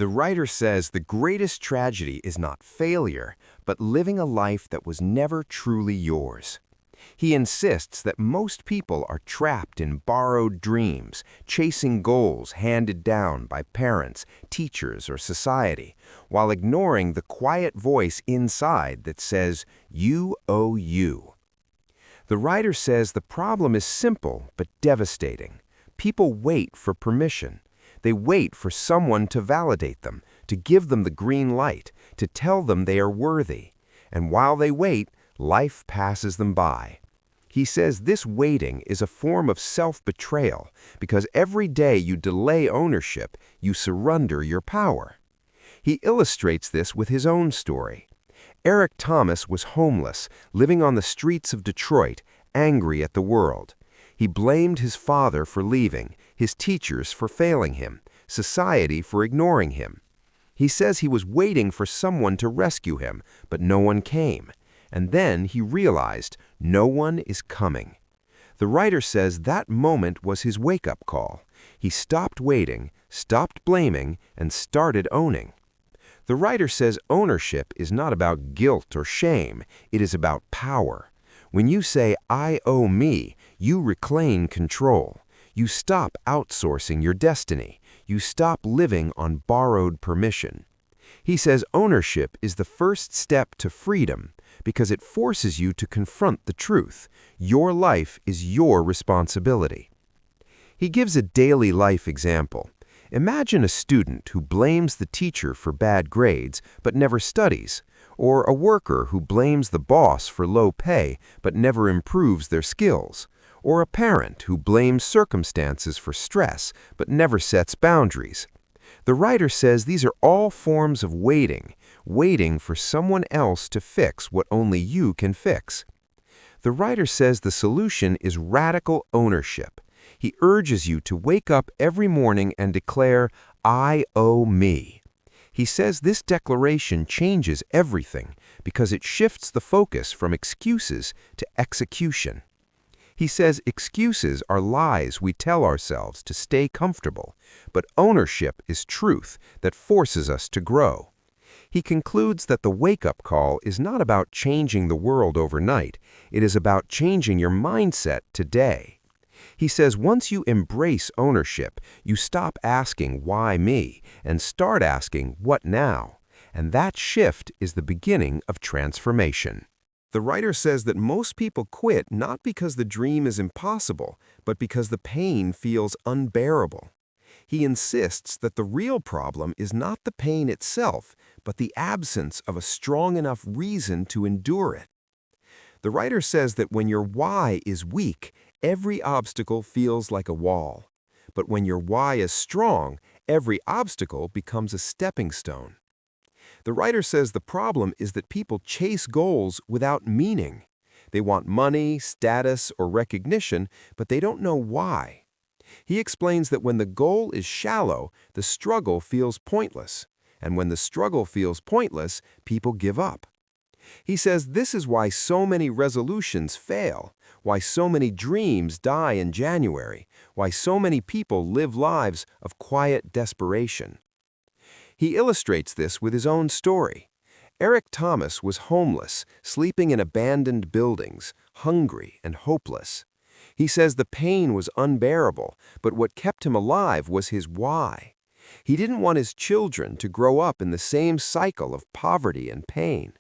The writer says the greatest tragedy is not failure, but living a life that was never truly yours. He insists that most people are trapped in borrowed dreams, chasing goals handed down by parents, teachers, or society, while ignoring the quiet voice inside that says, "You owe you." The writer says the problem is simple but devastating. People wait for permission. They wait for someone to validate them, to give them the green light, to tell them they are worthy. And while they wait, life passes them by. He says this waiting is a form of self-betrayal because every day you delay ownership, you surrender your power. He illustrates this with his own story. Eric Thomas was homeless, living on the streets of Detroit, angry at the world. He blamed his father for leaving, his teachers for failing him, society for ignoring him. He says he was waiting for someone to rescue him, but no one came. And then he realized no one is coming. The writer says that moment was his wake-up call. He stopped waiting, stopped blaming, and started owning. The writer says ownership is not about guilt or shame, it is about power. When you say, "I owe me," you reclaim control. You stop outsourcing your destiny. You stop living on borrowed permission. He says ownership is the first step to freedom because it forces you to confront the truth. Your life is your responsibility. He gives a daily life example. Imagine a student who blames the teacher for bad grades but never studies, or a worker who blames the boss for low pay but never improves their skills, or a parent who blames circumstances for stress but never sets boundaries. The writer says these are all forms of waiting, waiting for someone else to fix what only you can fix. The writer says the solution is radical ownership. He urges you to wake up every morning and declare, "I owe me." He says this declaration changes everything because it shifts the focus from excuses to execution. He says excuses are lies we tell ourselves to stay comfortable, but ownership is truth that forces us to grow. He concludes that the wake-up call is not about changing the world overnight, it is about changing your mindset today. He says once you embrace ownership, you stop asking "why me?" and start asking "what now?" And that shift is the beginning of transformation. The writer says that most people quit not because the dream is impossible, but because the pain feels unbearable. He insists that the real problem is not the pain itself, but the absence of a strong enough reason to endure it. The writer says that when your why is weak, every obstacle feels like a wall. But when your why is strong, every obstacle becomes a stepping stone. The writer says the problem is that people chase goals without meaning. They want money, status, or recognition, but they don't know why. He explains that when the goal is shallow, the struggle feels pointless. And when the struggle feels pointless, people give up. He says this is why so many resolutions fail, why so many dreams die in January, why so many people live lives of quiet desperation. He illustrates this with his own story. Eric Thomas was homeless, sleeping in abandoned buildings, hungry and hopeless. He says the pain was unbearable, but what kept him alive was his why. He didn't want his children to grow up in the same cycle of poverty and pain.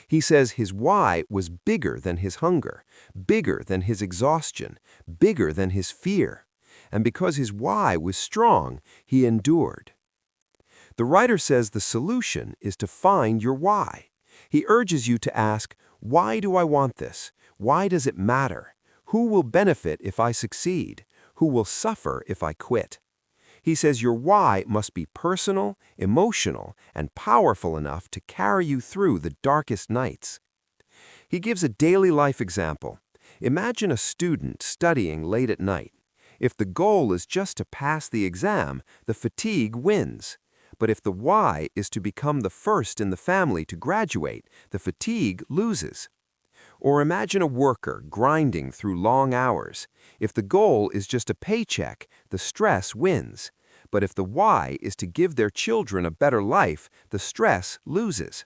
He says his why was bigger than his hunger, bigger than his exhaustion, bigger than his fear. And because his why was strong, he endured. The writer says the solution is to find your why. He urges you to ask, why do I want this? Why does it matter? Who will benefit if I succeed? Who will suffer if I quit? He says your why must be personal, emotional, and powerful enough to carry you through the darkest nights. He gives a daily life example. Imagine a student studying late at night. If the goal is just to pass the exam, the fatigue wins. But if the why is to become the first in the family to graduate, the fatigue loses. Or imagine a worker grinding through long hours. If the goal is just a paycheck, the stress wins. But if the why is to give their children a better life, the stress loses.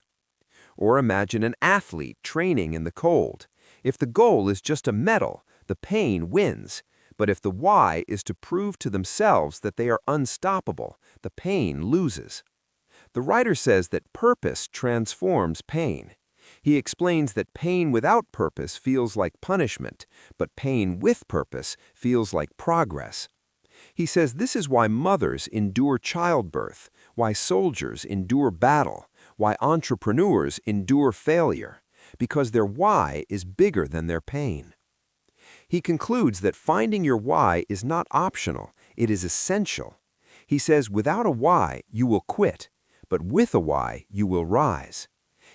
Or imagine an athlete training in the cold. If the goal is just a medal, the pain wins. But if the why is to prove to themselves that they are unstoppable, the pain loses. The writer says that purpose transforms pain. He explains that pain without purpose feels like punishment, but pain with purpose feels like progress. He says this is why mothers endure childbirth, why soldiers endure battle, why entrepreneurs endure failure, because their why is bigger than their pain. He concludes that finding your why is not optional, it is essential. He says without a why, you will quit, but with a why, you will rise.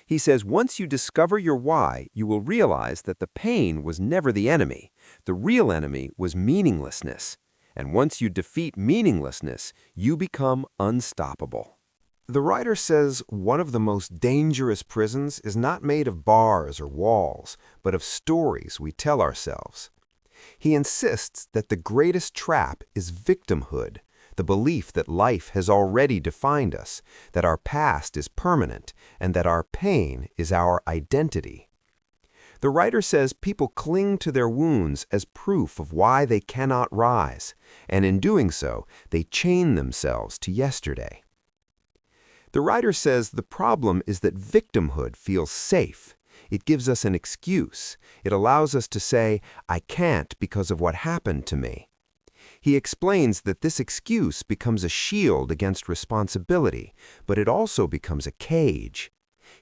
He says once you discover your why, you will realize that the pain was never the enemy. The real enemy was meaninglessness. And once you defeat meaninglessness, you become unstoppable. The writer says one of the most dangerous prisons is not made of bars or walls, but of stories we tell ourselves. He insists that the greatest trap is victimhood, the belief that life has already defined us, that our past is permanent, and that our pain is our identity. The writer says people cling to their wounds as proof of why they cannot rise, and in doing so, they chain themselves to yesterday. The writer says the problem is that victimhood feels safe. It gives us an excuse. It allows us to say, I can't because of what happened to me. He explains that this excuse becomes a shield against responsibility, but it also becomes a cage.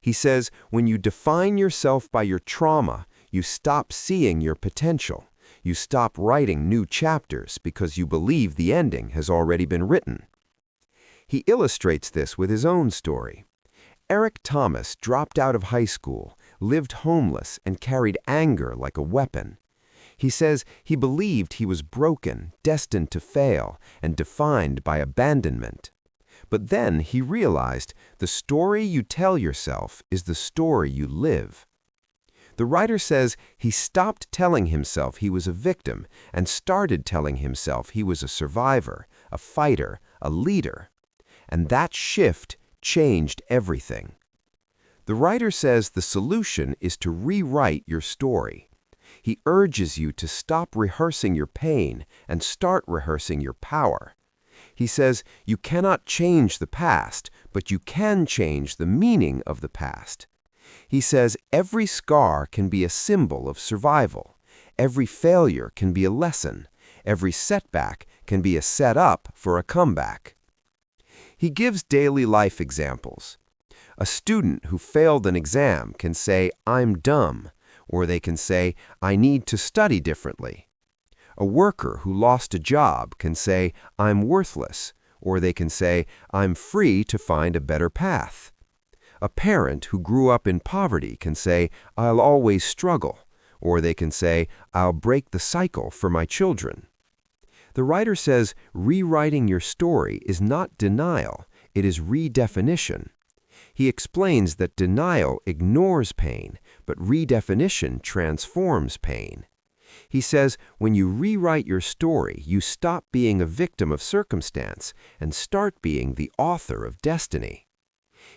He says, when you define yourself by your trauma, you stop seeing your potential. You stop writing new chapters because you believe the ending has already been written. He illustrates this with his own story. Eric Thomas dropped out of high school, lived homeless, and carried anger like a weapon. He says he believed he was broken, destined to fail, and defined by abandonment. But then he realized the story you tell yourself is the story you live. The writer says he stopped telling himself he was a victim and started telling himself he was a survivor, a fighter, a leader. And that shift changed everything. The writer says the solution is to rewrite your story. He urges you to stop rehearsing your pain and start rehearsing your power. He says you cannot change the past, but you can change the meaning of the past. He says every scar can be a symbol of survival. Every failure can be a lesson. Every setback can be a setup for a comeback. He gives daily life examples. A student who failed an exam can say, I'm dumb, or they can say, I need to study differently. A worker who lost a job can say, I'm worthless, or they can say, I'm free to find a better path. A parent who grew up in poverty can say, I'll always struggle, or they can say, I'll break the cycle for my children. The writer says rewriting your story is not denial, it is redefinition. He explains that denial ignores pain, but redefinition transforms pain. He says when you rewrite your story, you stop being a victim of circumstance and start being the author of destiny.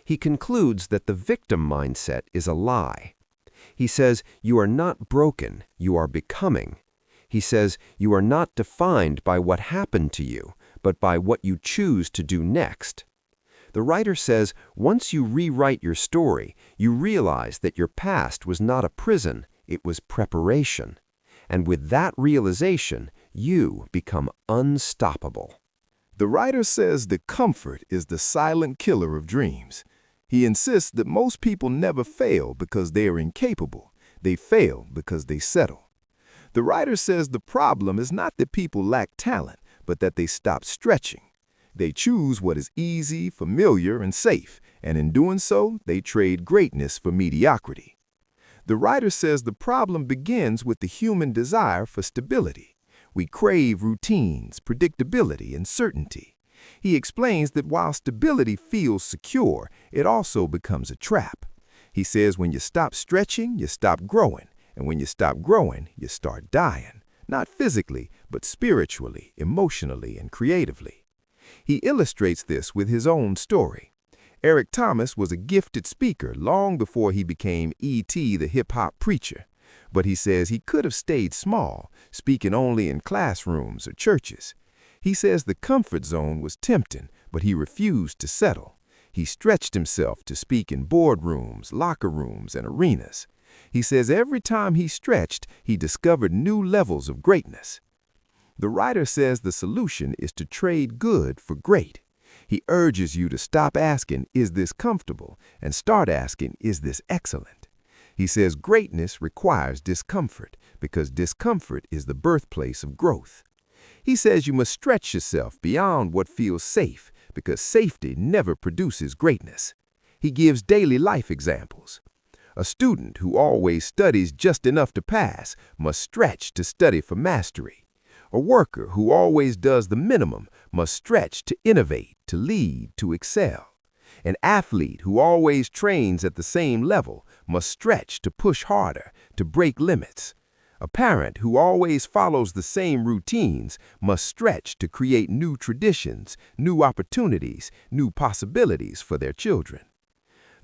He concludes that the victim mindset is a lie. He says you are not broken, you are becoming. He says you are not defined by what happened to you, but by what you choose to do next. The writer says once you rewrite your story, you realize that your past was not a prison, it was preparation. And with that realization, you become unstoppable. The writer says that comfort is the silent killer of dreams. He insists that most people never fail because they are incapable. They fail because they settle. The writer says the problem is not that people lack talent, but that they stop stretching. They choose what is easy, familiar, and safe, and in doing so, they trade greatness for mediocrity. The writer says the problem begins with the human desire for stability. We crave routines, predictability, and certainty. He explains that while stability feels secure, it also becomes a trap. He says when you stop stretching, you stop growing. And when you stop growing, you start dying, not physically, but spiritually, emotionally, and creatively. He illustrates this with his own story. Eric Thomas was a gifted speaker long before he became E.T. the hip-hop preacher, but he says he could have stayed small, speaking only in classrooms or churches. He says the comfort zone was tempting, but he refused to settle. He stretched himself to speak in boardrooms, locker rooms, and arenas. He says every time he stretched, he discovered new levels of greatness. The writer says the solution is to trade good for great. He urges you to stop asking, "Is this comfortable?" and start asking, "Is this excellent?" He says greatness requires discomfort because discomfort is the birthplace of growth. He says you must stretch yourself beyond what feels safe because safety never produces greatness. He gives daily life examples. A student who always studies just enough to pass must stretch to study for mastery. A worker who always does the minimum must stretch to innovate, to lead, to excel. An athlete who always trains at the same level must stretch to push harder, to break limits. A parent who always follows the same routines must stretch to create new traditions, new opportunities, new possibilities for their children.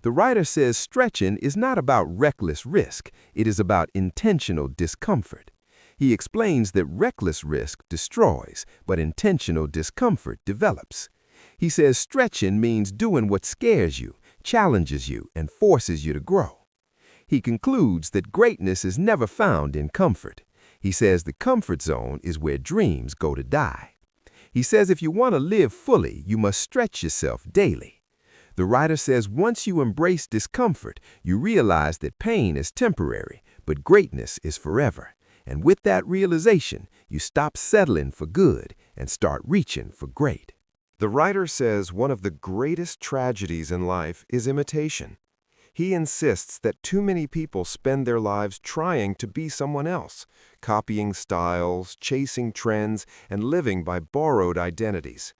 The writer says stretching is not about reckless risk, it is about intentional discomfort. He explains that reckless risk destroys, but intentional discomfort develops. He says stretching means doing what scares you, challenges you, and forces you to grow. He concludes that greatness is never found in comfort. He says the comfort zone is where dreams go to die. He says if you want to live fully, you must stretch yourself daily. The writer says once you embrace discomfort, you realize that pain is temporary, but greatness is forever. And with that realization, you stop settling for good and start reaching for great. The writer says one of the greatest tragedies in life is imitation. He insists that too many people spend their lives trying to be someone else, copying styles, chasing trends, and living by borrowed identities.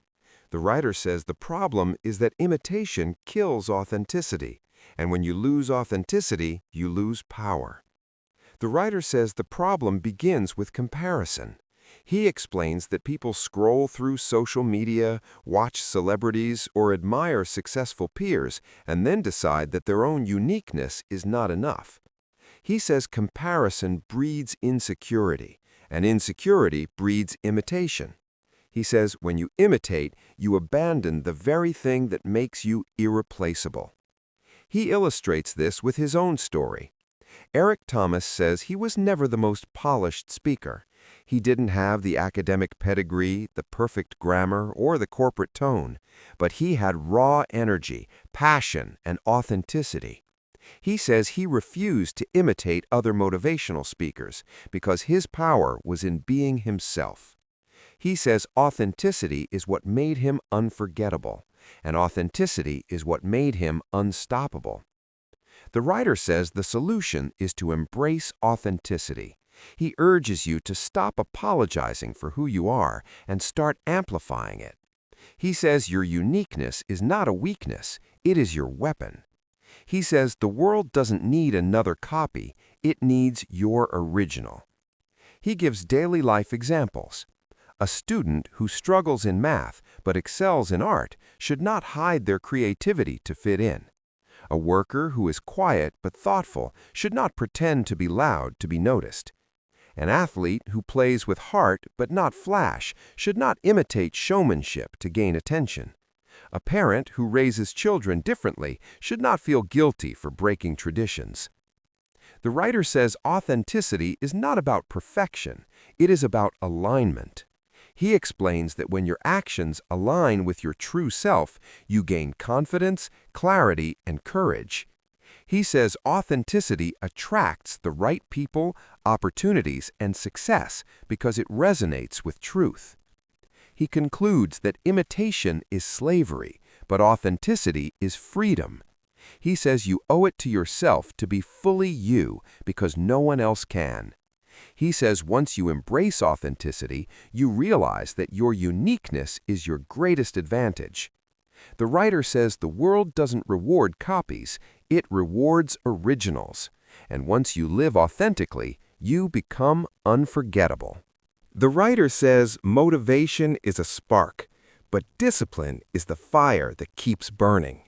The writer says the problem is that imitation kills authenticity, and when you lose authenticity, you lose power. The writer says the problem begins with comparison. He explains that people scroll through social media, watch celebrities, or admire successful peers, and then decide that their own uniqueness is not enough. He says comparison breeds insecurity, and insecurity breeds imitation. He says when you imitate, you abandon the very thing that makes you irreplaceable. He illustrates this with his own story. Eric Thomas says he was never the most polished speaker. He didn't have the academic pedigree, the perfect grammar, or the corporate tone, but he had raw energy, passion, and authenticity. He says he refused to imitate other motivational speakers because his power was in being himself. He says authenticity is what made him unforgettable, and authenticity is what made him unstoppable. The writer says the solution is to embrace authenticity. He urges you to stop apologizing for who you are and start amplifying it. He says your uniqueness is not a weakness, it is your weapon. He says the world doesn't need another copy, it needs your original. He gives daily life examples. A student who struggles in math but excels in art should not hide their creativity to fit in. A worker who is quiet but thoughtful should not pretend to be loud to be noticed. An athlete who plays with heart but not flash should not imitate showmanship to gain attention. A parent who raises children differently should not feel guilty for breaking traditions. The writer says authenticity is not about perfection, it is about alignment. He explains that when your actions align with your true self, you gain confidence, clarity, and courage. He says authenticity attracts the right people, opportunities, and success because it resonates with truth. He concludes that imitation is slavery, but authenticity is freedom. He says you owe it to yourself to be fully you because no one else can. He says once you embrace authenticity, you realize that your uniqueness is your greatest advantage. The writer says the world doesn't reward copies, it rewards originals. And once you live authentically, you become unforgettable. The writer says motivation is a spark, but discipline is the fire that keeps burning.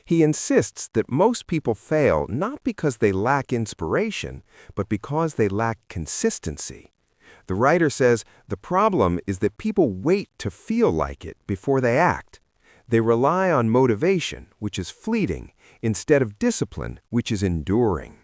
He insists that most people fail not because they lack inspiration, but because they lack consistency. The writer says the problem is that people wait to feel like it before they act. They rely on motivation, which is fleeting, instead of discipline, which is enduring.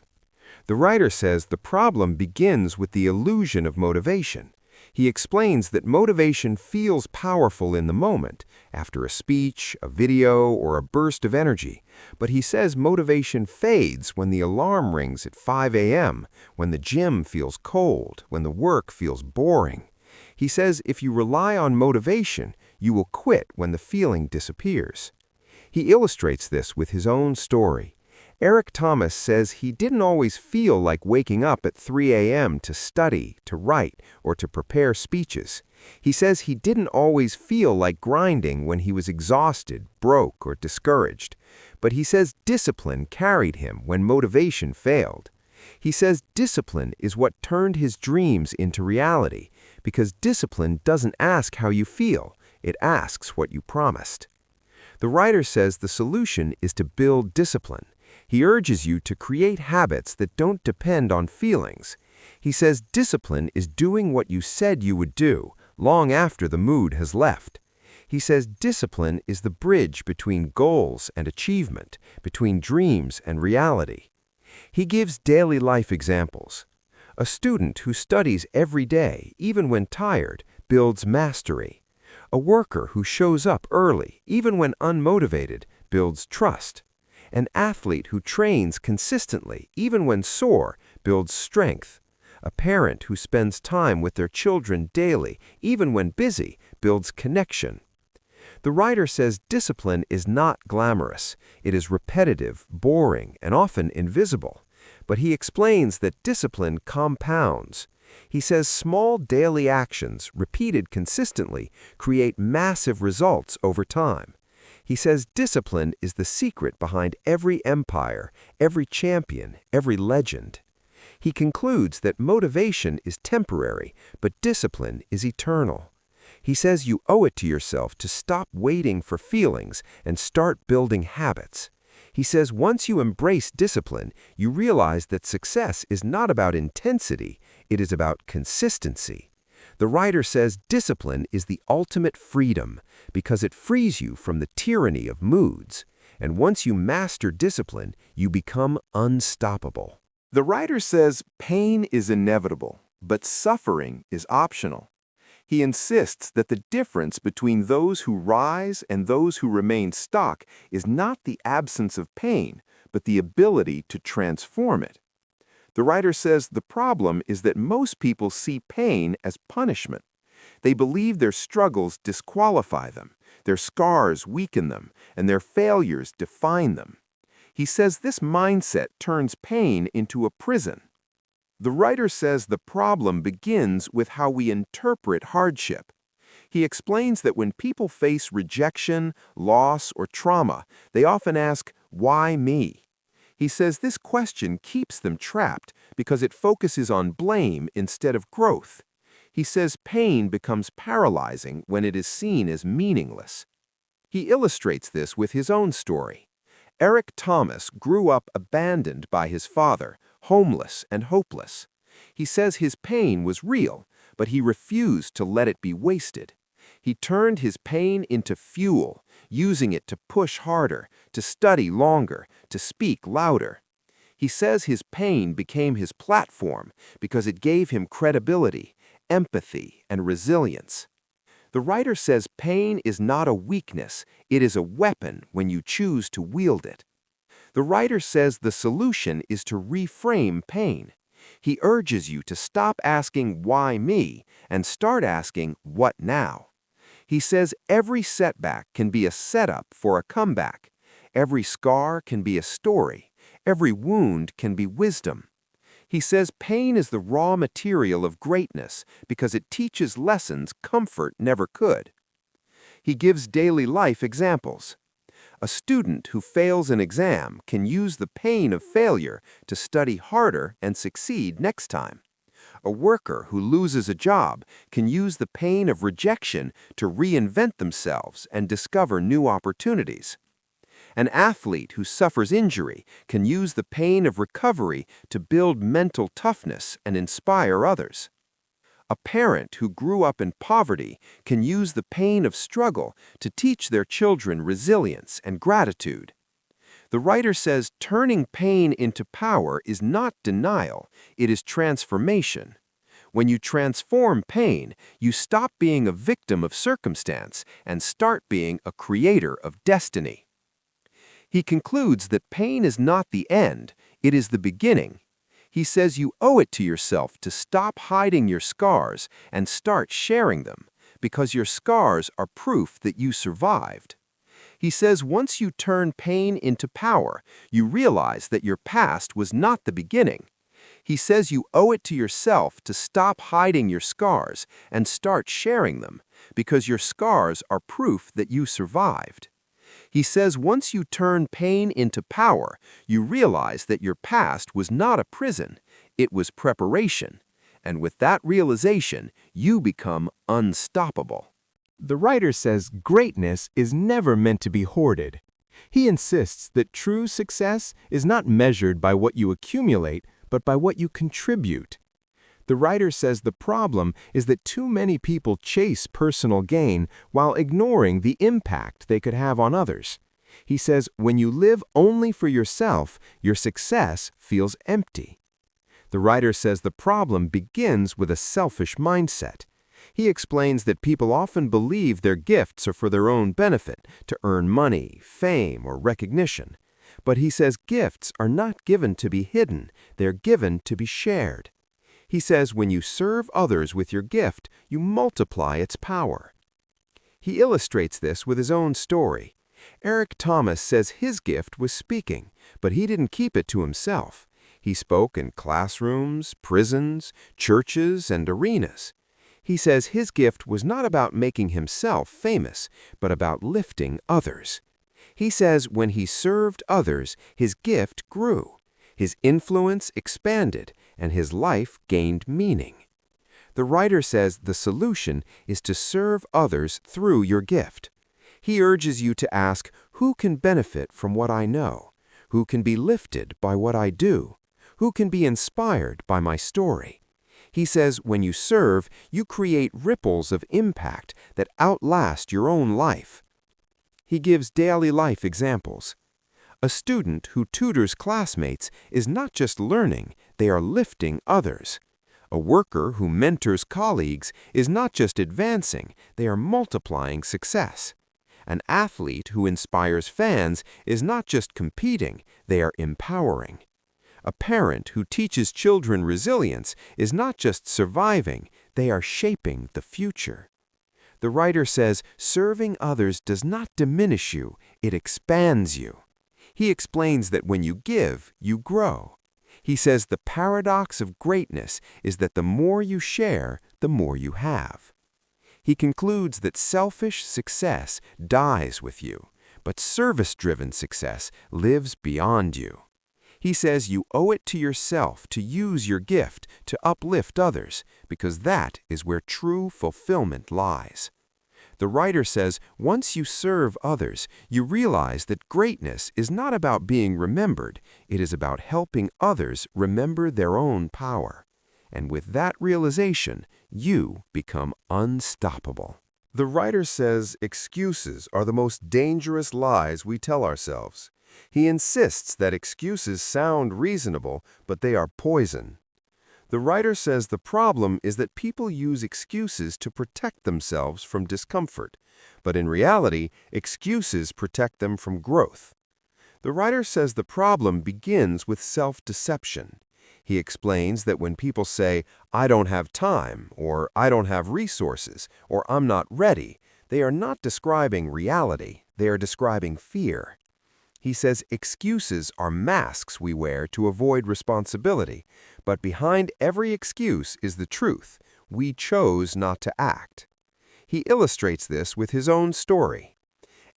The writer says the problem begins with the illusion of motivation. He explains that motivation feels powerful in the moment, after a speech, a video, or a burst of energy, but he says motivation fades when the alarm rings at 5 a.m., when the gym feels cold, when the work feels boring. He says if you rely on motivation, you will quit when the feeling disappears. He illustrates this with his own story. Eric Thomas says he didn't always feel like waking up at 3 a.m. to study, to write, or to prepare speeches. He says he didn't always feel like grinding when he was exhausted, broke, or discouraged. But he says discipline carried him when motivation failed. He says discipline is what turned his dreams into reality, because discipline doesn't ask how you feel, it asks what you promised. The writer says the solution is to build discipline. He urges you to create habits that don't depend on feelings. He says discipline is doing what you said you would do, long after the mood has left. He says discipline is the bridge between goals and achievement, between dreams and reality. He gives daily life examples. A student who studies every day, even when tired, builds mastery. A worker who shows up early, even when unmotivated, builds trust. An athlete who trains consistently, even when sore, builds strength. A parent who spends time with their children daily, even when busy, builds connection. The writer says discipline is not glamorous. It is repetitive, boring, and often invisible. But he explains that discipline compounds. He says small daily actions, repeated consistently, create massive results over time. He says discipline is the secret behind every empire, every champion, every legend. He concludes that motivation is temporary, but discipline is eternal. He says you owe it to yourself to stop waiting for feelings and start building habits. He says once you embrace discipline, you realize that success is not about intensity, it is about consistency. The writer says discipline is the ultimate freedom because it frees you from the tyranny of moods. And once you master discipline, you become unstoppable. The writer says pain is inevitable, but suffering is optional. He insists that the difference between those who rise and those who remain stuck is not the absence of pain, but the ability to transform it. The writer says the problem is that most people see pain as punishment. They believe their struggles disqualify them, their scars weaken them, and their failures define them. He says this mindset turns pain into a prison. The writer says the problem begins with how we interpret hardship. He explains that when people face rejection, loss, or trauma, they often ask, "Why me?" He says this question keeps them trapped because it focuses on blame instead of growth. He says pain becomes paralyzing when it is seen as meaningless. He illustrates this with his own story. Eric Thomas grew up abandoned by his father, homeless and hopeless. He says his pain was real, but he refused to let it be wasted. He turned his pain into fuel, using it to push harder, to study longer, to speak louder. He says his pain became his platform because it gave him credibility, empathy, and resilience. The writer says pain is not a weakness, it is a weapon when you choose to wield it. The writer says the solution is to reframe pain. He urges you to stop asking, "Why me?" and start asking, "What now?" He says every setback can be a setup for a comeback. Every scar can be a story. Every wound can be wisdom. He says pain is the raw material of greatness because it teaches lessons comfort never could. He gives daily life examples. A student who fails an exam can use the pain of failure to study harder and succeed next time. A worker who loses a job can use the pain of rejection to reinvent themselves and discover new opportunities. An athlete who suffers injury can use the pain of recovery to build mental toughness and inspire others. A parent who grew up in poverty can use the pain of struggle to teach their children resilience and gratitude. The writer says turning pain into power is not denial, it is transformation. When you transform pain, you stop being a victim of circumstance and start being a creator of destiny. He concludes that pain is not the end, it is the beginning. He says you owe it to yourself to stop hiding your scars and start sharing them, because your scars are proof that you survived. He says once you turn pain into power, you realize that your past was not the beginning. He says you owe it to yourself to stop hiding your scars and start sharing them, because your scars are proof that you survived. He says once you turn pain into power, you realize that your past was not a prison, it was preparation. And with that realization, you become unstoppable. The writer says greatness is never meant to be hoarded. He insists that true success is not measured by what you accumulate, but by what you contribute. The writer says the problem is that too many people chase personal gain while ignoring the impact they could have on others. He says when you live only for yourself, your success feels empty. The writer says the problem begins with a selfish mindset. He explains that people often believe their gifts are for their own benefit, to earn money, fame, or recognition. But he says gifts are not given to be hidden, they're given to be shared. He says when you serve others with your gift, you multiply its power. He illustrates this with his own story. Eric Thomas says his gift was speaking, but he didn't keep it to himself. He spoke in classrooms, prisons, churches, and arenas. He says his gift was not about making himself famous, but about lifting others. He says when he served others, his gift grew. His influence expanded, and his life gained meaning. The writer says the solution is to serve others through your gift. He urges you to ask, who can benefit from what I know? Who can be lifted by what I do? Who can be inspired by my story? He says when you serve, you create ripples of impact that outlast your own life. He gives daily life examples. A student who tutors classmates is not just learning, they are lifting others. A worker who mentors colleagues is not just advancing, they are multiplying success. An athlete who inspires fans is not just competing, they are empowering. A parent who teaches children resilience is not just surviving, they are shaping the future. The writer says serving others does not diminish you, it expands you. He explains that when you give, you grow. He says the paradox of greatness is that the more you share, the more you have. He concludes that selfish success dies with you, but service-driven success lives beyond you. He says you owe it to yourself to use your gift to uplift others, because that is where true fulfillment lies. The writer says once you serve others, you realize that greatness is not about being remembered, it is about helping others remember their own power. And with that realization, you become unstoppable. The writer says excuses are the most dangerous lies we tell ourselves. He insists that excuses sound reasonable, but they are poison. The writer says the problem is that people use excuses to protect themselves from discomfort, but in reality, excuses protect them from growth. The writer says the problem begins with self-deception. He explains that when people say, "I don't have time," or "I don't have resources," or "I'm not ready," they are not describing reality, they are describing fear. He says excuses are masks we wear to avoid responsibility, but behind every excuse is the truth. We chose not to act. He illustrates this with his own story.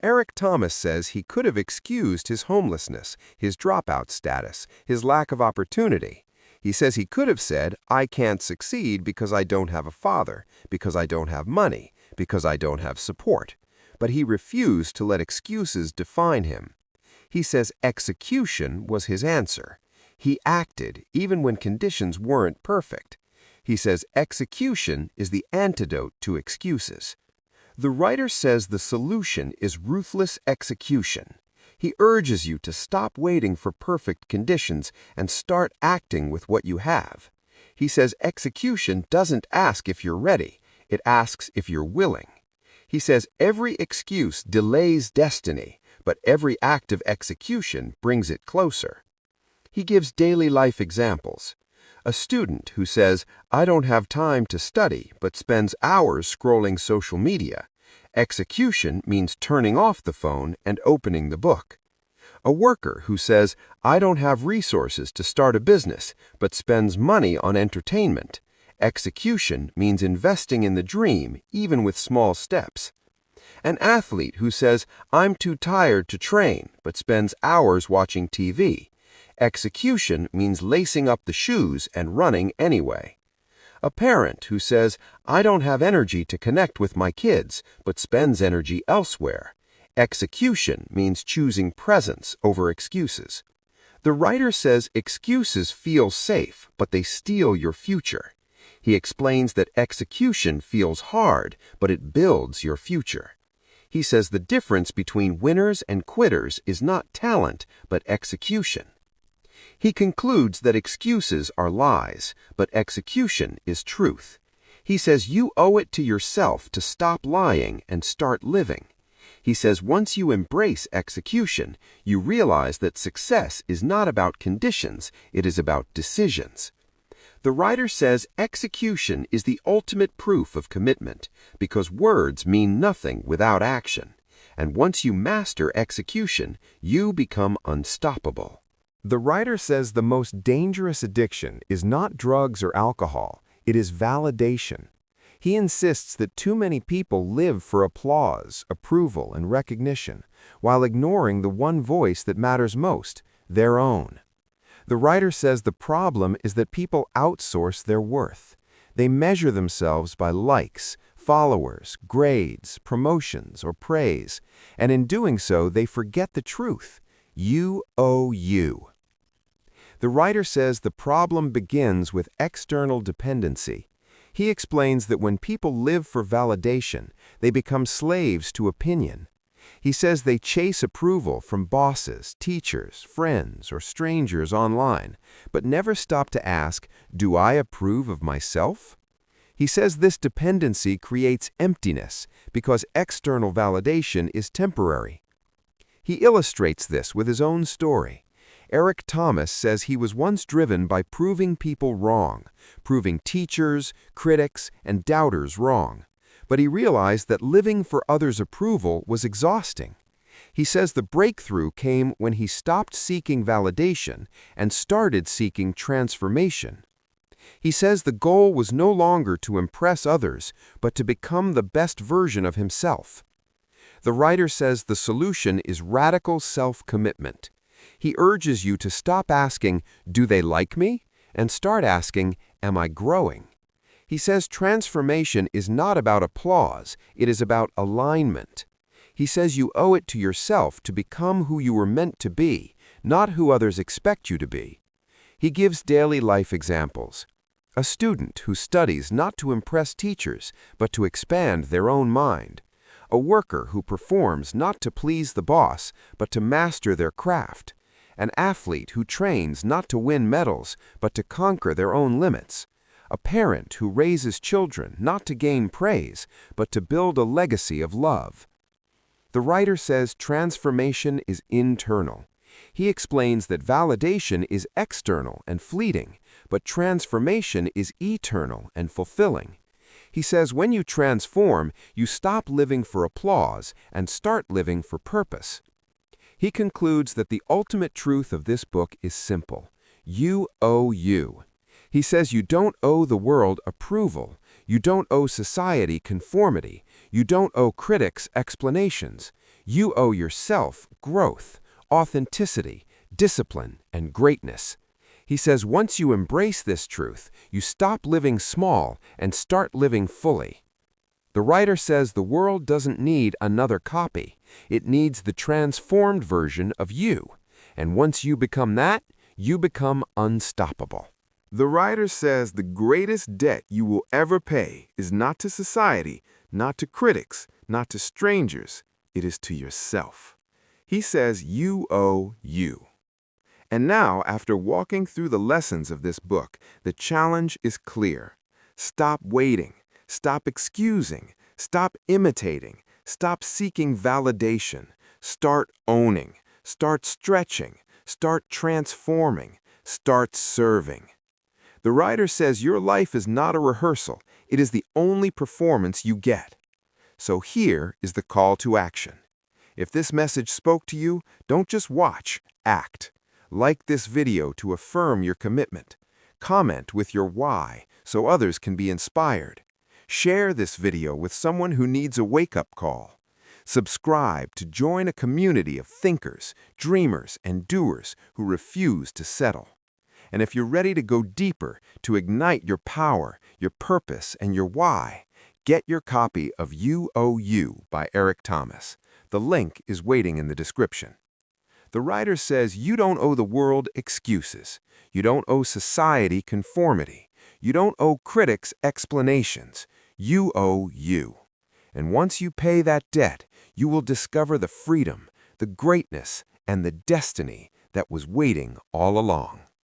Eric Thomas says he could have excused his homelessness, his dropout status, his lack of opportunity. He says he could have said, I can't succeed because I don't have a father, because I don't have money, because I don't have support. But he refused to let excuses define him. He says execution was his answer. He acted even when conditions weren't perfect. He says execution is the antidote to excuses. The writer says the solution is ruthless execution. He urges you to stop waiting for perfect conditions and start acting with what you have. He says execution doesn't ask if you're ready, it asks if you're willing. He says every excuse delays destiny, but every act of execution brings it closer. He gives daily life examples. A student who says, I don't have time to study, but spends hours scrolling social media. Execution means turning off the phone and opening the book. A worker who says, I don't have resources to start a business, but spends money on entertainment. Execution means investing in the dream, even with small steps. An athlete who says, I'm too tired to train, but spends hours watching TV. Execution means lacing up the shoes and running anyway. A parent who says, I don't have energy to connect with my kids, but spends energy elsewhere. Execution means choosing presence over excuses. The writer says excuses feel safe, but they steal your future. He explains that execution feels hard, but it builds your future. He says the difference between winners and quitters is not talent, but execution. He concludes that excuses are lies, but execution is truth. He says you owe it to yourself to stop lying and start living. He says once you embrace execution, you realize that success is not about conditions, it is about decisions. The writer says execution is the ultimate proof of commitment, because words mean nothing without action. And once you master execution, you become unstoppable. The writer says the most dangerous addiction is not drugs or alcohol, it is validation. He insists that too many people live for applause, approval, and recognition, while ignoring the one voice that matters most, their own. The writer says the problem is that people outsource their worth. They measure themselves by likes, followers, grades, promotions, or praise, and in doing so, they forget the truth. You owe you. The writer says the problem begins with external dependency. He explains that when people live for validation, they become slaves to opinion. He says they chase approval from bosses, teachers, friends, or strangers online, but never stop to ask, do I approve of myself? He says this dependency creates emptiness because external validation is temporary. He illustrates this with his own story. Eric Thomas says he was once driven by proving people wrong, proving teachers, critics, and doubters wrong. But he realized that living for others' approval was exhausting. He says the breakthrough came when he stopped seeking validation and started seeking transformation. He says the goal was no longer to impress others, but to become the best version of himself. The writer says the solution is radical self-commitment. He urges you to stop asking, do they like me? And start asking, am I growing? He says transformation is not about applause, it is about alignment. He says you owe it to yourself to become who you were meant to be, not who others expect you to be. He gives daily life examples. A student who studies not to impress teachers, but to expand their own mind. A worker who performs not to please the boss, but to master their craft. An athlete who trains not to win medals, but to conquer their own limits. A parent who raises children not to gain praise, but to build a legacy of love. The writer says transformation is internal. He explains that validation is external and fleeting, but transformation is eternal and fulfilling. He says when you transform, you stop living for applause and start living for purpose. He concludes that the ultimate truth of this book is simple. You owe you. He says you don't owe the world approval. You don't owe society conformity. You don't owe critics explanations. You owe yourself growth, authenticity, discipline, and greatness. He says once you embrace this truth, you stop living small and start living fully. The writer says the world doesn't need another copy. It needs the transformed version of you. And once you become that, you become unstoppable. The writer says the greatest debt you will ever pay is not to society, not to critics, not to strangers. It is to yourself. He says you owe you. And now, after walking through the lessons of this book, the challenge is clear. Stop waiting. Stop excusing. Stop imitating. Stop seeking validation. Start owning. Start stretching. Start transforming. Start serving. The writer says your life is not a rehearsal. It is the only performance you get. So here is the call to action. If this message spoke to you, don't just watch, act. Like this video to affirm your commitment. Comment with your why so others can be inspired. Share this video with someone who needs a wake-up call. Subscribe to join a community of thinkers, dreamers, and doers who refuse to settle. And if you're ready to go deeper, to ignite your power, your purpose, and your why, get your copy of You Owe You by Eric Thomas. The link is waiting in the description. The writer says you don't owe the world excuses. You don't owe society conformity. You don't owe critics explanations. You owe you. And once you pay that debt, you will discover the freedom, the greatness, and the destiny that was waiting all along.